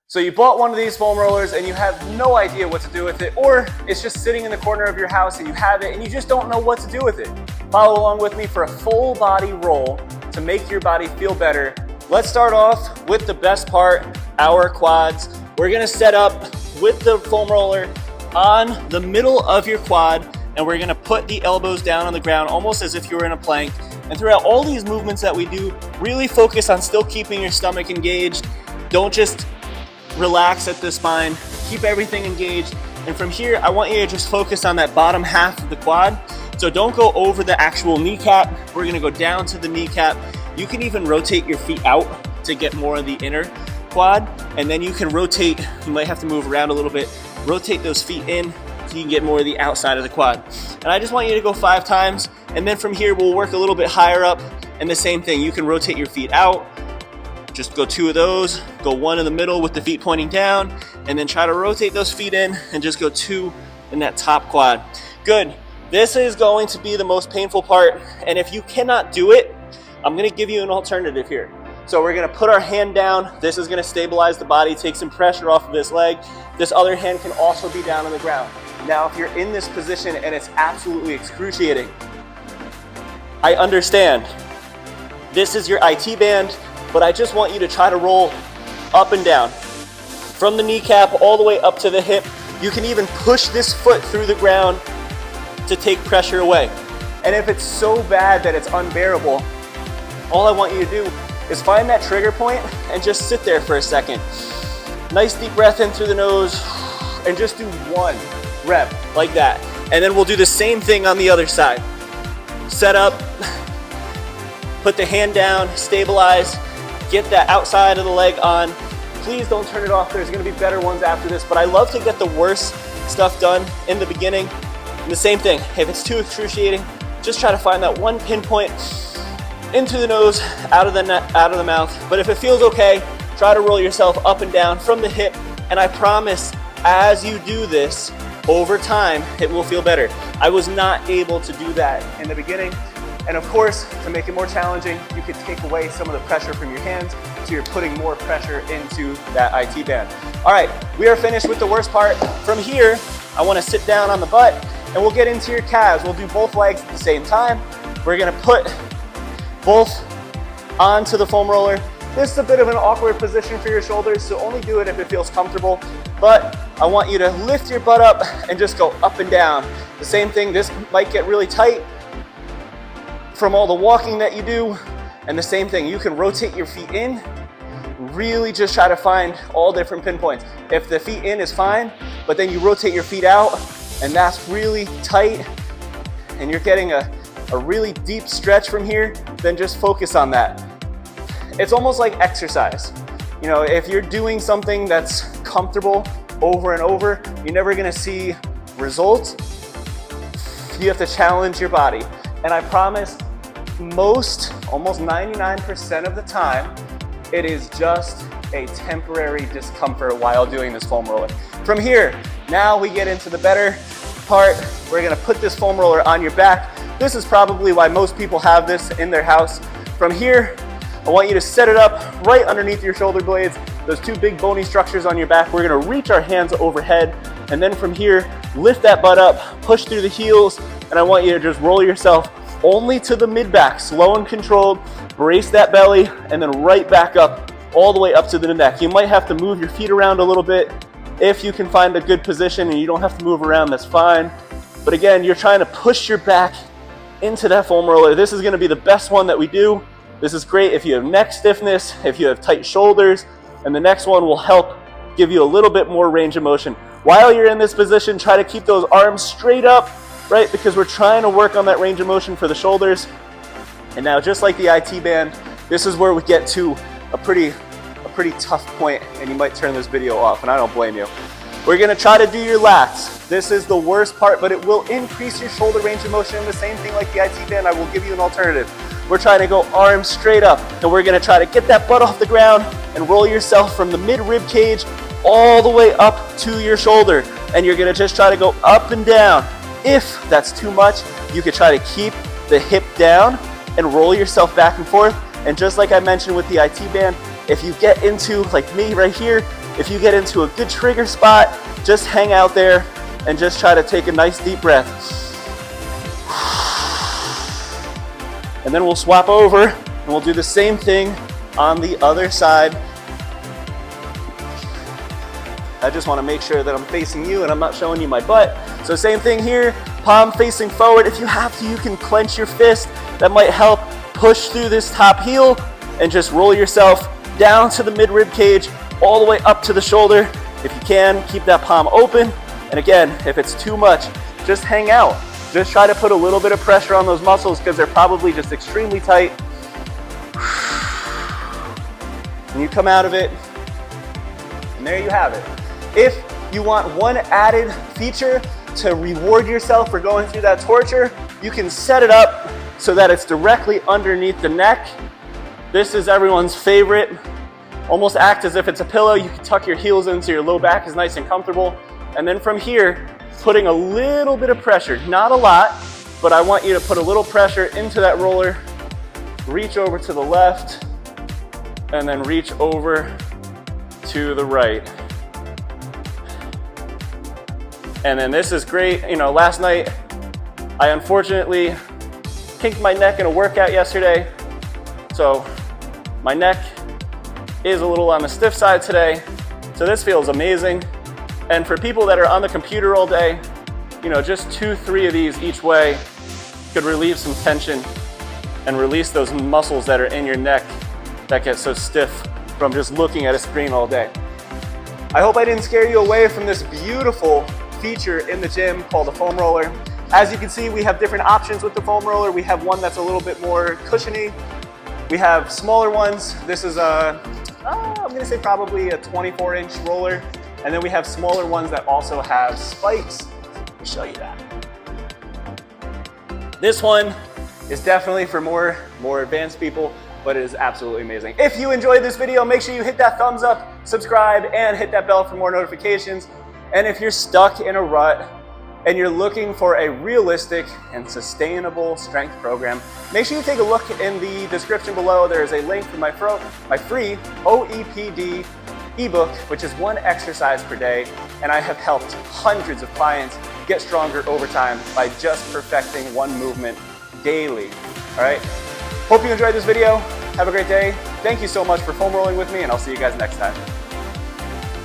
So you bought one of these foam rollers and you have no idea what to do with it, or it's just sitting in the corner of your house and you have it and you just don't know what to do with it. Follow along with me for a full body roll to make your body feel better. Let's start off with the best part, our quads. We're gonna set up with the foam roller on the middle of your quad, and we're gonna put the elbows down on the ground almost as if you were in a plank. And throughout all these movements that we do, really focus on still keeping your stomach engaged. Don't just relax at the spine, keep everything engaged. And from here, I want you to just focus on that bottom half of the quad. So don't go over the actual kneecap. We're gonna go down to the kneecap. You can even rotate your feet out to get more of the inner quad. And then you can rotate, you might have to move around a little bit, rotate those feet in so you can get more of the outside of the quad. And I just want you to go 5 times. And then from here, we'll work a little bit higher up. And the same thing, you can rotate your feet out. Just go 2 of those, go 1 in the middle with the feet pointing down, and then try to rotate those feet in and just go 2 in that top quad. Good. This is going to be the most painful part. And if you cannot do it, I'm gonna give you an alternative here. So we're gonna put our hand down. This is gonna stabilize the body, take some pressure off of this leg. This other hand can also be down on the ground. Now, if you're in this position and it's absolutely excruciating, I understand. This is your IT band, but I just want you to try to roll up and down. From the kneecap all the way up to the hip. You can even push this foot through the ground to take pressure away. And if it's so bad that it's unbearable, all I want you to do is find that trigger point and just sit there for a second. Nice deep breath in through the nose and just do 1 rep like that. And then we'll do the same thing on the other side. Set up, put the hand down, stabilize, get that outside of the leg on. Please don't turn it off. There's gonna be better ones after this, but I love to get the worst stuff done in the beginning. And the same thing, if it's too excruciating, just try to find that 1 pinpoint into the nose, out of the mouth. But if it feels okay, try to roll yourself up and down from the hip. And I promise, as you do this, over time, it will feel better. I was not able to do that in the beginning. And of course, to make it more challenging, you could take away some of the pressure from your hands, so you're putting more pressure into that IT band. All right, we are finished with the worst part. From here, I wanna sit down on the butt, and we'll get into your calves. We'll do both legs at the same time. We're gonna put both onto the foam roller. This is a bit of an awkward position for your shoulders, so only do it if it feels comfortable. But I want you to lift your butt up and just go up and down. The same thing, this might get really tight from all the walking that you do. And the same thing, you can rotate your feet in. Really just try to find all different pinpoints. If the feet in is fine, but then you rotate your feet out and that's really tight and you're getting a really deep stretch from here, then just focus on that. It's almost like exercise. You know, if you're doing something that's comfortable over and over, you're never gonna see results. You have to challenge your body. And I promise, almost 99% of the time, it is just a temporary discomfort while doing this foam roller. From here, now we get into the better part. We're gonna put this foam roller on your back. This is probably why most people have this in their house. From here, I want you to set it up right underneath your shoulder blades, those 2 big bony structures on your back. We're gonna reach our hands overhead, and then from here, lift that butt up, push through the heels, and I want you to just roll yourself only to the mid-back, slow and controlled, brace that belly, and then right back up, all the way up to the neck. You might have to move your feet around a little bit. If you can find a good position and you don't have to move around, that's fine. But again, you're trying to push your back into that foam roller. This is gonna be the best one that we do. This is great if you have neck stiffness, if you have tight shoulders, and the next one will help give you a little bit more range of motion. While you're in this position, try to keep those arms straight up, right? Because we're trying to work on that range of motion for the shoulders. And now, just like the IT band, this is where we get to a pretty tough point, and you might turn this video off, and I don't blame you. We're gonna try to do your lats. This is the worst part, but it will increase your shoulder range of motion. The same thing like the IT band, I will give you an alternative. We're trying to go arms straight up, and we're gonna try to get that butt off the ground and roll yourself from the mid-rib cage all the way up to your shoulder. And you're gonna just try to go up and down. If that's too much, you could try to keep the hip down and roll yourself back and forth. And just like I mentioned with the IT band, if you get into, like me right here, If you get into a good trigger spot, just hang out there and just try to take a nice deep breath. And then we'll swap over and we'll do the same thing on the other side. I just want to make sure that I'm facing you and I'm not showing you my butt. So same thing here, palm facing forward. If you have to, you can clench your fist. That might help push through this top heel and just roll yourself down to the mid-rib cage, all the way up to the shoulder. If you can, keep that palm open. And again, if it's too much, just hang out. Just try to put a little bit of pressure on those muscles because they're probably just extremely tight. And you come out of it, and there you have it. If you want one added feature to reward yourself for going through that torture, you can set it up so that it's directly underneath the neck. This is everyone's favorite. Almost act as if it's a pillow. You can tuck your heels in so your low back is nice and comfortable. And then from here, putting a little bit of pressure, not a lot, but I want you to put a little pressure into that roller, reach over to the left, and then reach over to the right. And then this is great. You know, last night, I unfortunately kinked my neck in a workout yesterday. So my neck is a little on the stiff side today. So this feels amazing. And for people that are on the computer all day, you know, just 2-3 of these each way could relieve some tension and release those muscles that are in your neck that get so stiff from just looking at a screen all day. I hope I didn't scare you away from this beautiful feature in the gym called the foam roller. As you can see, we have different options with the foam roller. We have one that's a little bit more cushiony. We have smaller ones. This is I'm gonna say probably a 24-inch roller. And then we have smaller ones that also have spikes. Let me show you that. This one is definitely for more advanced people, but it is absolutely amazing. If you enjoyed this video, make sure you hit that thumbs up, subscribe, and hit that bell for more notifications. And if you're stuck in a rut and you're looking for a realistic and sustainable strength program, make sure you take a look in the description below. There is a link for my free OEPD ebook, which is 1 exercise per day, and I have helped hundreds of clients get stronger over time by just perfecting one movement daily. All right, hope you enjoyed this video. Have a great day. Thank you so much for foam rolling with me, and I'll see you guys next time.